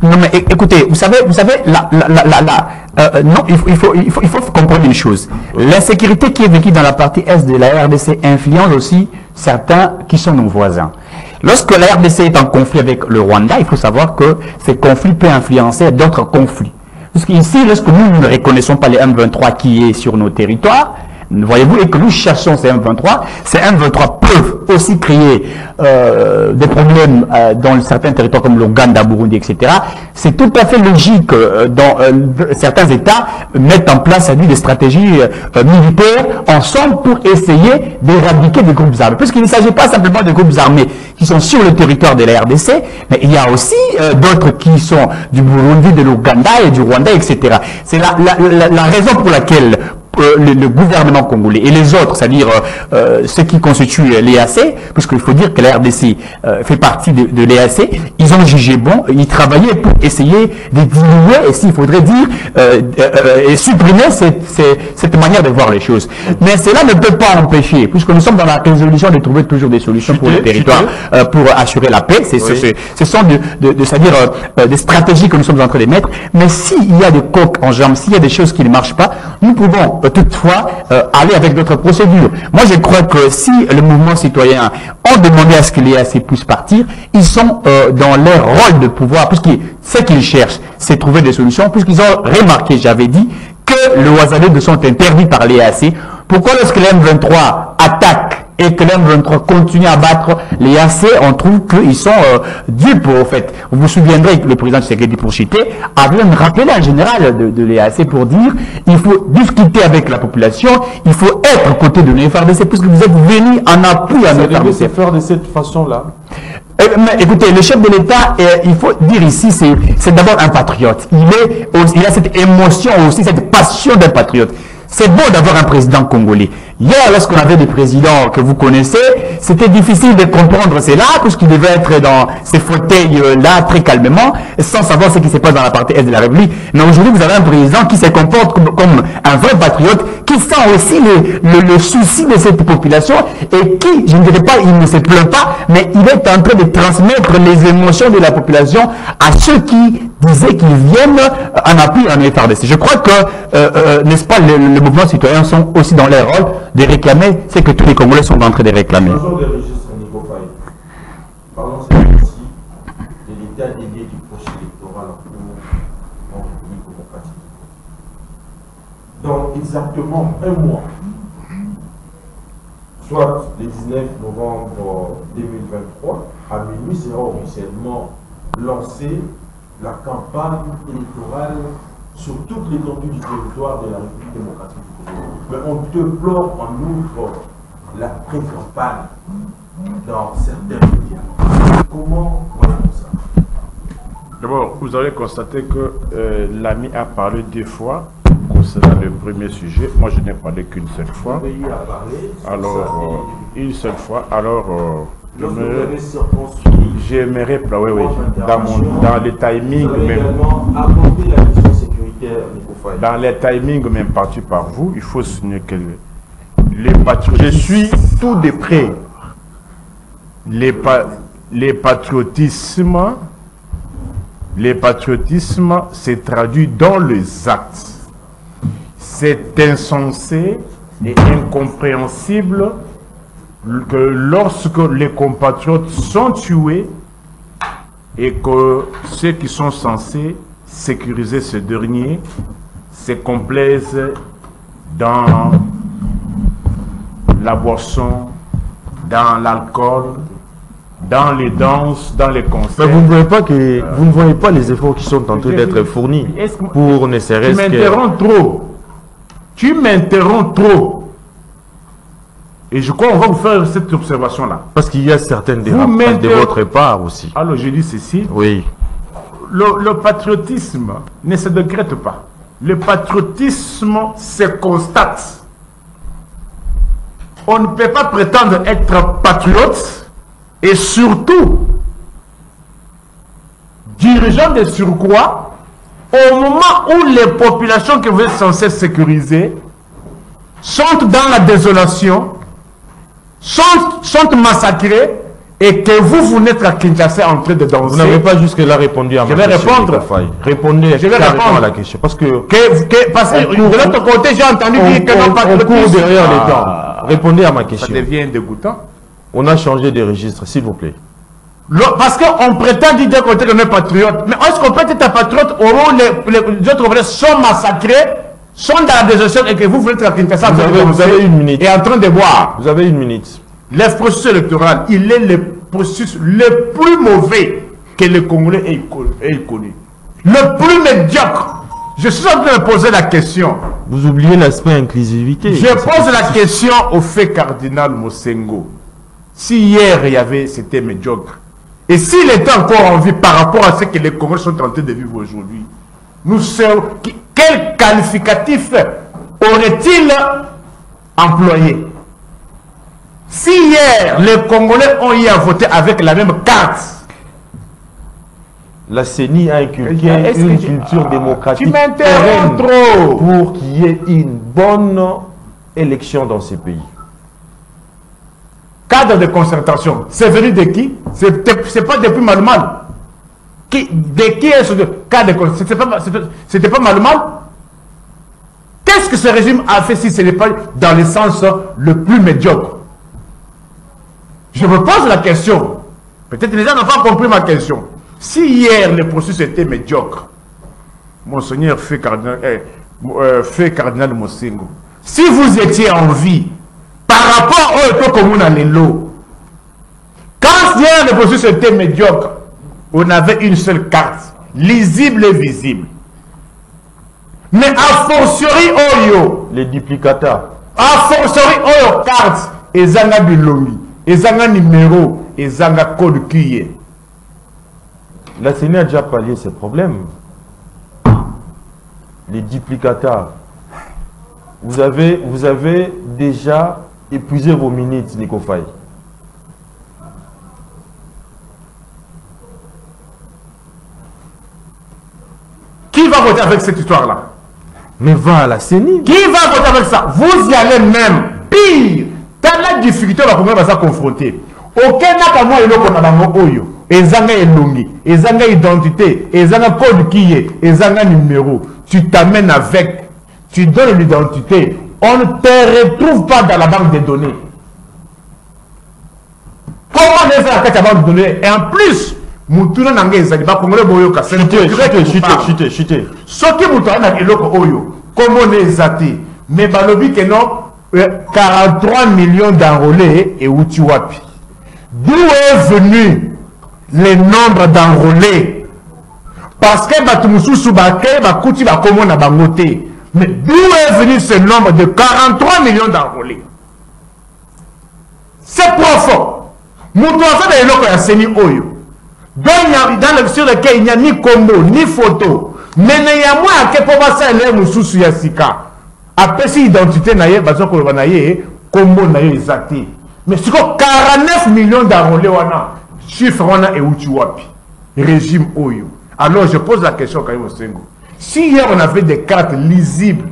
Non, mais écoutez, vous savez, non, il faut comprendre une chose. L'insécurité qui est vécue dans la partie est de la RDC influence aussi certains qui sont nos voisins. Lorsque la RDC est en conflit avec le Rwanda, il faut savoir que ces conflits peuvent influencer d'autres conflits. Parce qu'ici, lorsque nous ne reconnaissons pas les M23 qui est sur nos territoires, Voyez-vous, et que nous cherchons ces M23, ces M23 peuvent aussi créer des problèmes dans certains territoires comme l'Ouganda, Burundi, etc. C'est tout à fait logique dans certains États mettent en place des stratégies militaires ensemble pour essayer d'éradiquer des groupes armés. Puisqu'il ne s'agit pas simplement de groupes armés qui sont sur le territoire de la RDC, mais il y a aussi d'autres qui sont du Burundi, de l'Ouganda et du Rwanda, etc. C'est la raison pour laquelle le gouvernement congolais et les autres, c'est-à-dire ceux qui constituent l'EAC, puisqu'il faut dire que la RDC fait partie de l'EAC, ils ont jugé bon, ils travaillaient pour essayer de diminuer, et s'il faudrait dire, et supprimer cette manière de voir les choses. Mais cela ne peut pas empêcher, puisque nous sommes dans la résolution de trouver toujours des solutions pour le territoire, pour assurer la paix. Ce sont c'est-à-dire des stratégies que nous sommes en train de mettre. Mais s'il y a des coques en jambes, s'il y a des choses qui ne marchent pas, nous pouvons toutefois aller avec d'autres procédures. Moi, je crois que si le mouvement citoyen ont demandé à ce que l'EAC puisse partir, ils sont dans leur rôle de pouvoir, puisque ce qu'ils cherchent, c'est trouver des solutions, puisqu'ils ont remarqué, j'avais dit, que le Ouazalais sont interdits par l'EAC. Pourquoi lorsque les M23 attaquent et que l'M23 continue à battre les AC, on trouve qu'ils sont dupes, au fait. Vous vous souviendrez que le président Tshisekedi, pour citer, avait rappelé en général de l'EAC pour dire il faut discuter avec la population, il faut être aux côtés de l'FRDC, puisque vous êtes venus en appui à l'FRDC. C'est faire de cette façon-là. Mais écoutez, le chef de l'État, il faut dire ici, c'est d'abord un patriote. Il a cette émotion aussi, cette passion d'un patriote. C'est beau d'avoir un président congolais. Hier, lorsqu'on avait des présidents que vous connaissez, c'était difficile de comprendre cela, puisqu'il devait être dans ces fauteuils-là très calmement, sans savoir ce qui se passe dans la partie est de la République. Mais aujourd'hui, vous avez un président qui se comporte comme un vrai patriote, qui sent aussi le souci de cette population, et qui, je ne dirais pas, il ne se plaint pas, mais il est en train de transmettre les émotions de la population à ceux qui disaient qu'ils viennent en appui en FRDC. Je crois que, n'est-ce pas, le mouvement citoyen sont aussi dans leur rôle de réclamer ce que tous les Congolais sont en train de réclamer. Parlons des registres Nicofaï. Parlons cette fois-ci de l'état des lieux du processus électoral en République démocratique. Dans exactement un mois, soit le 19 novembre 2023, à minuit sera officiellement lancée la campagne électorale sur toute l'étendue du territoire de la République démocratique du Congo. Mais on déplore en outre la pré-campagne dans certains médias. Comment voyez-vous ça? D'abord, vous allez constater que l'ami a parlé 2 fois concernant le premier sujet. Moi, je n'ai parlé qu'une seule fois. Alors, une seule fois. Alors, j'aimerais, oui, dans les timings même. Dans les timings même partis par vous, il faut souligner que je suis tout de près. Les patriotismes se traduit dans les actes. C'est insensé et incompréhensible que lorsque les compatriotes sont tués et que ceux qui sont censés sécuriser ce dernier se complaisent dans la boisson, dans l'alcool, dans les danses, dans les concerts. Mais vous ne voyez pas les efforts qui sont en train d'être fournis pour ne serait-ce que... Tu m'interromps trop. Tu m'interromps trop. Et je crois qu'on va vous faire cette observation-là. Parce qu'il y a certaines dérapages de votre part aussi. Alors je dis ceci. Oui. Le patriotisme ne se décrète pas. Le patriotisme se constate. On ne peut pas prétendre être patriote et surtout dirigeant de surcroît au moment où les populations que vous êtes censés sécuriser sont dans la désolation, sont massacrées, et que vous n'êtes à Kinshasa en train de danser. Vous n'avez pas jusque-là répondu à ma question. Je vais répondre. Répondez à la question. Parce que de l'autre côté, j'ai entendu dire que non, on court derrière les temps. Répondez à ma question. Ça devient dégoûtant. On a changé de registre, s'il vous plaît. Parce qu'on prétend dire d'un côté qu'on est patriote. Mais est-ce qu'on peut être un patriote au moment où les autres sont massacrés sont dans la désertion et que vous voulez être à Kinshasa, vous avez une minute. Et en train de boire. Vous avez une minute. Le processus électoral, il est le processus le plus mauvais que le Congolais ait connu. Le plus médiocre. Je suis en train de poser la question. Vous oubliez l'aspect inclusivité. Je pose la question au fait cardinal Mosengo. Si hier c'était médiocre, et s'il était encore en vie par rapport à ce que les Congolais sont en train de vivre aujourd'hui, quel qualificatif aurait-il employé? Si hier les Congolais ont eu à voter avec la même carte, la CENI a inculqué une culture démocratique tu m'interromps trop pour qu'il y ait une bonne élection dans ces pays. Cadre de concertation, c'est venu de qui? C'est pas depuis Mal-Mal. De qui est ce cadre de concertation? C'était pas Mal-Mal? Qu'est-ce que ce régime a fait si ce n'est pas dans le sens le plus médiocre? Je me pose la question. Peut-être que les gens n'ont pas compris ma question. Si hier le processus était médiocre, Monseigneur fait cardinal Mosengo, si vous étiez en vie, par rapport au époque commun à l'élo, quand hier le processus était médiocre, on avait une seule carte, lisible et visible. Mais a fortiori Oyo, les duplicata, a fortiori Oyo carte, ezanga bilongi, ezanga numéro, ezanga code QIE. La CENI a déjà pallié ces problèmes. Les duplicata. Vous avez déjà épuisé vos minutes, Nico Faye. Qui va voter avec cette histoire-là? Mais va à la CENI. Qui va voter avec ça? Vous y allez même. Pire, dans la difficulté, on va se confronter. Aucun n'a moi et l'autre dans Oyo. Ezanga elongi, ezanga identité, ezanga code qui est, ezanga numéro. Tu t'amènes avec, tu donnes l'identité. On ne te retrouve pas dans la banque des données. Comment on fait la carte à la banque des données? Et en plus, Moutouna Nangé, ça dit pas Congolais Boyoka. Chutez. Soki Moutouna Nangé Loko Oyo, comment on est zaté? Mais Balobi que non, 43 millions d'enrôlés et Utiwapi. D'où est venu les nombres d'enrôlés? Parce que Batumusu Soubake, Bakouti, Bakomo na Bangote. Mais d'où est venu ce nombre de 43 millions d'enrôlés? C'est profond. Moutouafa de l'Eloko ya Seni Oyo. Dans sur lequel il n'y a ni combo, ni photo. Mais il y a moins que pour passer à l'air Moussou Yassika. Après, si identité naïe, bazo ko naïe, combo naïe exacté. Mais c'est quoi 49 millions d'enrôlés wana? Chiffre on a et Utiwapi, régime Oyo. Alors je pose la question quand même au Sengo. Si hier on avait des cartes lisibles,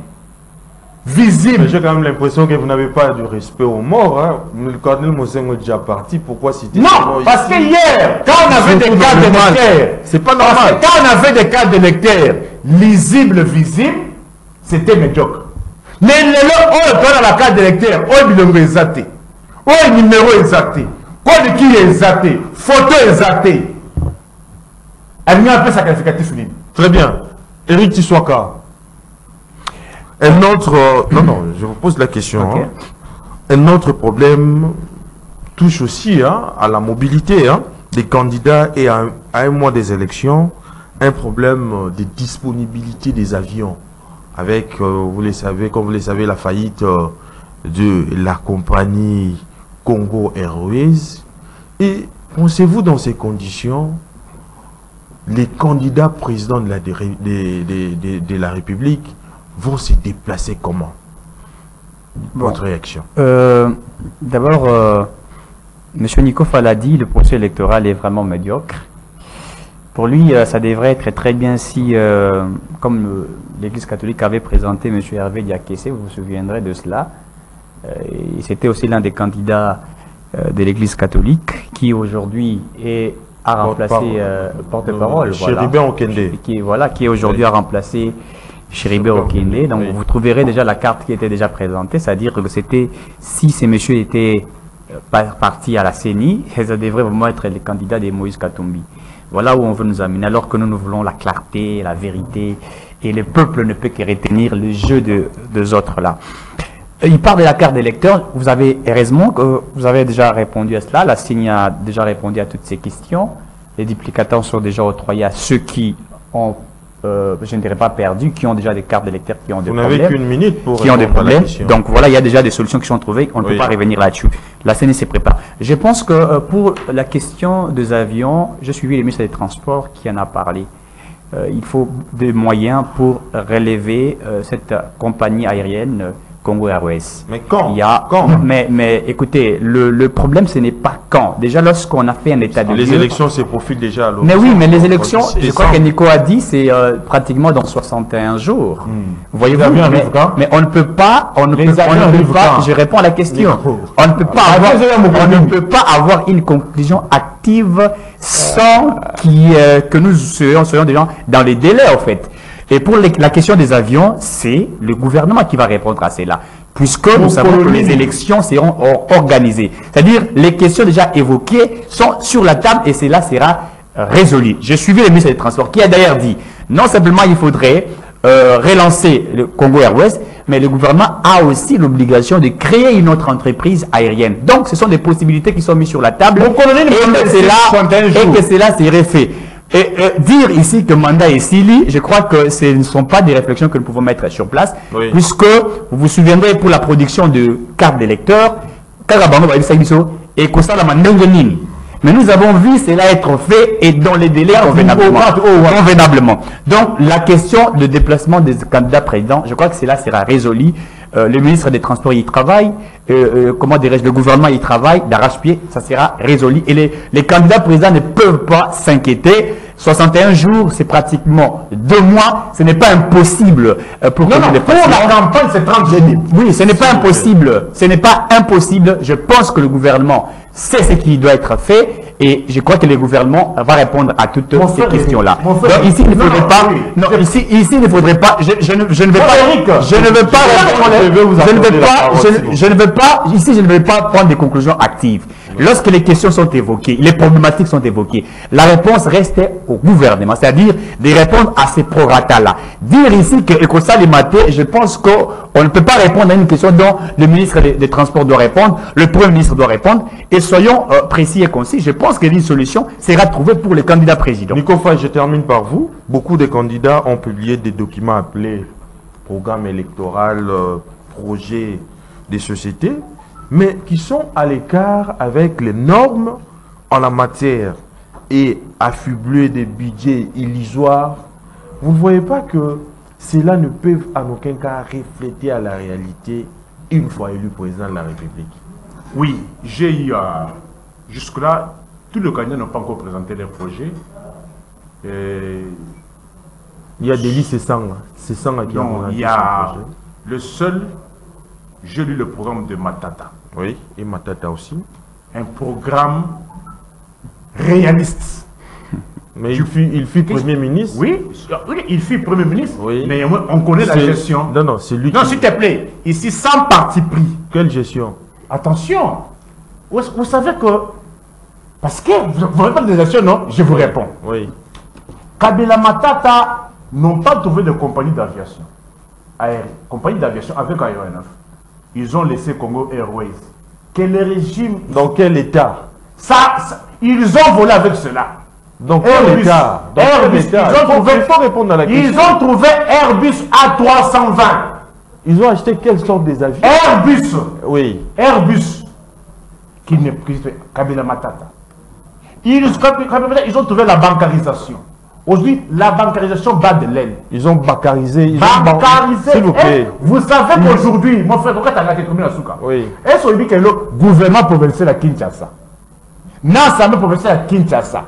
visibles. J'ai quand même l'impression que vous n'avez pas du respect aux morts. Hein. Le cardinal Mosengo est déjà parti. Pourquoi citer? Non, parce que hier, quand on avait des cartes d'électeurs, c'est pas normal. Quand on avait des cartes d'électeurs lisibles, visibles, c'était médiocre. Mais le on dans la carte d'électeur, on bilongo exacté, on numéro exacté. Code qui est exacté, photo exactée. Elle a fait sa qualificatif libre. Très bien. Eric Tiswaka. Un autre... non, je vous pose la question. Okay. Hein. Un autre problème touche aussi à la mobilité des candidats et à un mois des élections. Un problème de disponibilité des avions. Avec, vous le savez, comme vous le savez, la faillite de la compagnie Congo Airways. Et pensez-vous dans ces conditions, les candidats présidents de la République vont se déplacer comment? Votre réaction? D'abord, M. Nikofa l'a dit, le processus électoral est vraiment médiocre. Pour lui, ça devrait être très bien si, comme l'Église catholique avait présenté M. Hervé Diakessé, vous vous souviendrez de cela, c'était aussi l'un des candidats de l'Église catholique qui aujourd'hui a remplacé porte-parole, Chéribert Okende, qui aujourd'hui a remplacé Chéribert Okende. Donc vous trouverez déjà la carte qui était déjà présentée, c'est-à-dire que c'était, si ces messieurs étaient partis à la CENI, ça devrait vraiment être les candidats de Moïse Katumbi. Voilà où on veut nous amener, alors que nous voulons la clarté, la vérité et le peuple ne peut que retenir le jeu des autres là. Il parle de la carte d'électeur. Vous avez heureusement que vous avez déjà répondu à cela. La CENI a déjà répondu à toutes ces questions. Les duplicateurs sont déjà octroyés à ceux qui ont, je ne dirais pas perdu, qui ont déjà des cartes d'électeurs, qui ont des problèmes. Vous n'avez qu'une minute pour qui ont des problèmes. question. Donc voilà, il y a déjà des solutions qui sont trouvées. On ne peut pas revenir là-dessus. La CENI se prépare. Je pense que pour la question des avions, j'ai suivi le ministre des Transports qui en a parlé. Il faut des moyens pour relever cette compagnie aérienne Congo Airways. Mais quand, mais écoutez, le problème, ce n'est pas quand. Déjà, lorsqu'on a fait un état de lieu... Les élections se profilent déjà à l'horizon. Mais oui, mais les élections, je crois que Nico a dit, c'est pratiquement dans 61 jours. Voyez-vous, mais on ne peut pas, je réponds à la question. On ne peut pas avoir une conclusion active sans que nous soyons déjà dans les délais, en fait. Et pour la question des avions, c'est le gouvernement qui va répondre à cela, puisque nous savons que les élections seront organisées. C'est-à-dire, les questions déjà évoquées sont sur la table et cela sera résolu. J'ai suivi le ministre des Transports qui a d'ailleurs dit, non simplement il faudrait relancer le Congo Airways, mais le gouvernement a aussi l'obligation de créer une autre entreprise aérienne. Donc, ce sont des possibilités qui sont mises sur la table et que cela serait fait. Et dire ici que mandat est sili, je crois que ce ne sont pas des réflexions que nous pouvons mettre sur place, puisque vous vous souviendrez pour la production de cartes d'électeurs, mais nous avons vu cela être fait et dans les délais convenablement. Donc la question de déplacement des candidats présidents, je crois que cela sera résolu. Le ministre des Transports y travaille, comment dirais-je, le gouvernement y travaille, d'arrache-pied, ça sera résolu. Et les candidats présidents ne peuvent pas s'inquiéter. 61 jours, c'est pratiquement 2 mois, ce n'est pas impossible pour la campagne, c'est 30 jours. Oui, ce n'est pas impossible, ce n'est pas impossible. Je pense que le gouvernement sait ce qui doit être fait et je crois que le gouvernement va répondre à toutes ces questions-là. Donc ici, il ne faudrait pas, non, ici, il ne faudrait pas, je ne vais pas prendre des conclusions actives. Lorsque les questions sont évoquées, les problématiques sont évoquées, la réponse reste au gouvernement, c'est-à-dire de répondre à ces prorata-là. Dire ici que Ecosa Limaté, je pense qu'on ne peut pas répondre à une question dont le ministre des Transports doit répondre, le Premier ministre doit répondre, et soyons précis et concis, je pense qu'une solution sera trouvée pour les candidats présidents. Nico Faye, je termine par vous. Beaucoup de candidats ont publié des documents appelés programme électoral, projet des sociétés, mais qui sont à l'écart avec les normes en la matière et affublés des budgets illusoires. Vous ne voyez pas que cela ne peut en aucun cas refléter à la réalité une fois élu président de la République? Oui, j'ai eu jusque-là, tous les candidats n'ont pas encore présenté leur projet. Il y a des listes, c'est 100 qui ont il y a le seul, j'ai lu le programme de Matata. Oui, et Matata aussi. Un programme réaliste. Mais il fut Premier ministre. Oui, il fut Premier ministre. Oui. Mais on connaît la gestion. Non, c'est lui. Non, s'il te plaît, ici, sans parti pris. Quelle gestion? Attention, vous savez que, parce que vous n'avez pas de gestion, non? Je vous réponds. Oui. Kabila Matata n'ont pas trouvé de compagnie d'aviation aérienne, compagnie d'aviation avec Aéronef. Ils ont laissé Congo Airways. Quel régime? Dans quel état? Ils ont volé avec cela. Dans quel état? Il faut répondre à la question. Ils ont trouvé Airbus A320. Ils ont acheté quelle sorte des avions? Airbus. Oui. Airbus. Qui n'est plus Kabila Matata. Ils ont trouvé la bancarisation. Aujourd'hui, la bancarisation bat de l'aile. Ils ont bancarisé. S'il vous plaît. Vous savez qu'aujourd'hui, mon frère, pourquoi tu as raté combien de souka? Oui. Est-ce qu'on dit que le gouvernement provincial à Kinshasa, l'Assemblée provinciale à Kinshasa,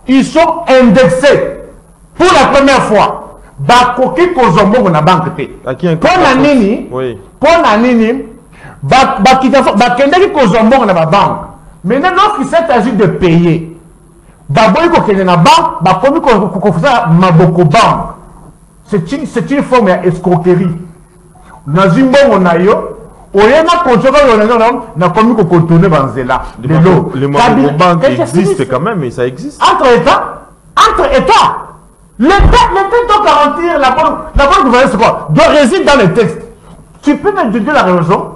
ils sont indexés pour la première fois. Bakoki Kozombo na banque te. Pour la nini, bakendaki Kozombo na banque. Maintenant, lorsqu'il s'agit de payer, baboyi kokende na banque, bakomi kofusa maboko banque. C'est une forme d'escroquerie. Nazimbongo na yo, oyena kontroka na komi ko contourner banzela. Les maboko banques existent quand même, mais ça existe. Entre États, L'État doit garantir la bonne gouvernance, c'est quoi? Doit résider dans les textes. Tu peux me donner la raison,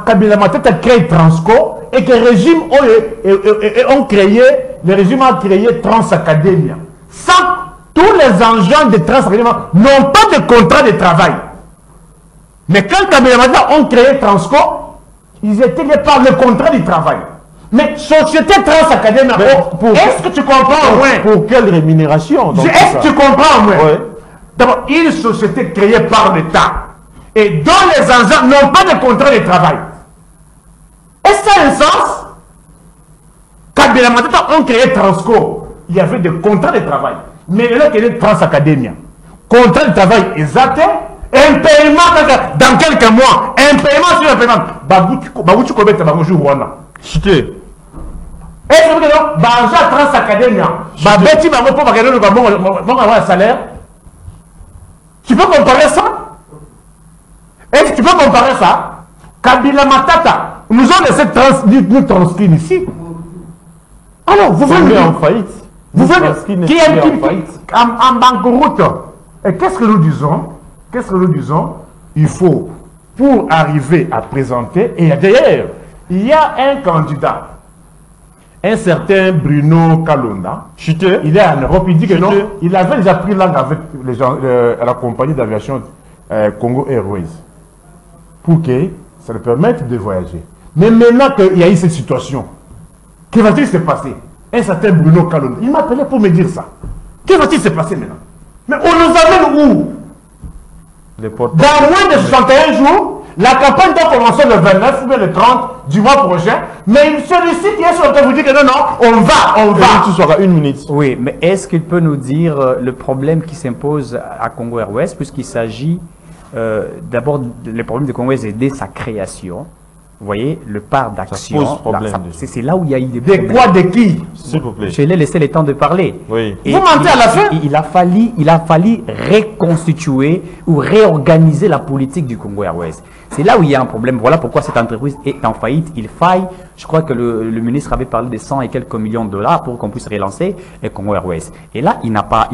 Kabila Matata a créé Transco et que le régime le régime a créé Transacadémia. Sans tous les engins de Transacadémia n'ont pas de contrat de travail. Mais quand Kabila Matata ont créé Transco, ils étaient liés par le contrat du travail. Mais Société Transacadémia, est-ce que tu comprends au moins? Pour quelle rémunération? Est-ce que tu comprends au moins? Ouais. D'abord, une société créée par l'État et dont les agents n'ont pas de contrat de travail. Est-ce que ça a un sens? Kabila Matata ont créé Transco, il y avait des contrats de travail. Mais là, il y a Transacadémia. Contrat de travail exact, un paiement dans quelques mois, un paiement sur un paiement. Babouti Kobeta Babouchou Rwanda. Chité. Est-ce que vous avez Transacadémia? Babeti Babou pour gagner le salaire. Tu peux comparer ça? Est-ce que tu peux comparer ça? Kabila Matata, nous avons laissé nous transcrire ici. Alors, vous venez en faillite. Vous venez qui est en banqueroute. Et qu'est-ce que nous disons? Qu'est-ce que nous disons? Il faut, pour arriver à présenter, et d'ailleurs, il y a un candidat, un certain Bruno Kalonda, il est en Europe, il dit que non, il avait déjà pris langue avec les gens, à la compagnie d'aviation Congo Airways, pour que ça lui permette de voyager. Mais maintenant qu'il y a eu cette situation, que va-t-il se passer? Un certain Bruno Kalonda, il m'a appelé pour me dire ça. Que va-t-il se passer maintenant? Mais on nous amène où? Dans moins de 61 jours, la campagne doit commencer le 29 ou bien le 30 du mois prochain, mais celui-ci qui est sur le terrain vous dit que non, on va. Tu seras une minute. Oui, mais est-ce qu'il peut nous dire le problème qui s'impose à Congo Airways, puisqu'il s'agit d'abord, le problème de Congo Airways est dès sa création. Vous voyez, le part d'action, c'est là où il y a eu des problèmes. De quoi, de qui? S'il vous plaît. Je l'ai laissé le temps de parler. Oui. Et vous mentez à la fin? Il a fallu reconstituer ou réorganiser la politique du Congo Airways. C'est là où il y a un problème. Voilà pourquoi cette entreprise est en faillite. Il faille, je crois que le ministre avait parlé de 100 et quelques millions de dollars pour qu'on puisse relancer le Congo Airways. Et là, il n'a pas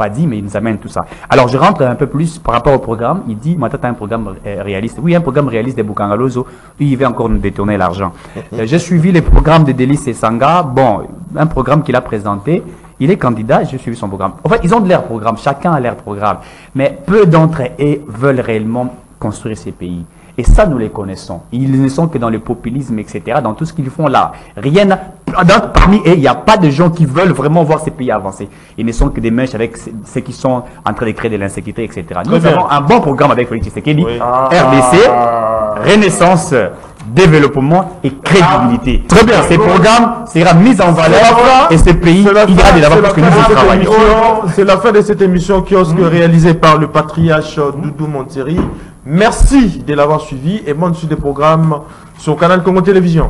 dit, mais il nous amène tout ça. Alors, je rentre un peu plus par rapport au programme. Il dit, Matata a un programme réaliste. Oui, un programme réaliste de Bukangalozo. Lui, il veut encore nous détourner l'argent. J'ai suivi les programmes de Délice et Sanga. Bon, un programme qu'il a présenté. Il est candidat, j'ai suivi son programme. En fait, ils ont de leur programme. Chacun a leur programme. Mais peu d'entre eux veulent réellement construire ces pays. Et ça, nous les connaissons. Ils ne sont que dans le populisme, etc., dans tout ce qu'ils font là. Parmi eux, il n'y a pas de gens qui veulent vraiment voir ces pays avancer. Ils ne sont que des mèches avec ceux qui sont en train de créer de l'insécurité, etc. Nous avons un bon programme avec Félix Tshisekedi, RDC, Renaissance, développement et crédibilité. Très bien. Ces programmes sera mis en valeur et ces pays ira de l'avant parce que nous travaillons. C'est la fin de cette émission kiosque réalisée par le patriarche Doudou Monteri. Merci de l'avoir suivi et bonne suite des programmes sur Canal Congo Télévision.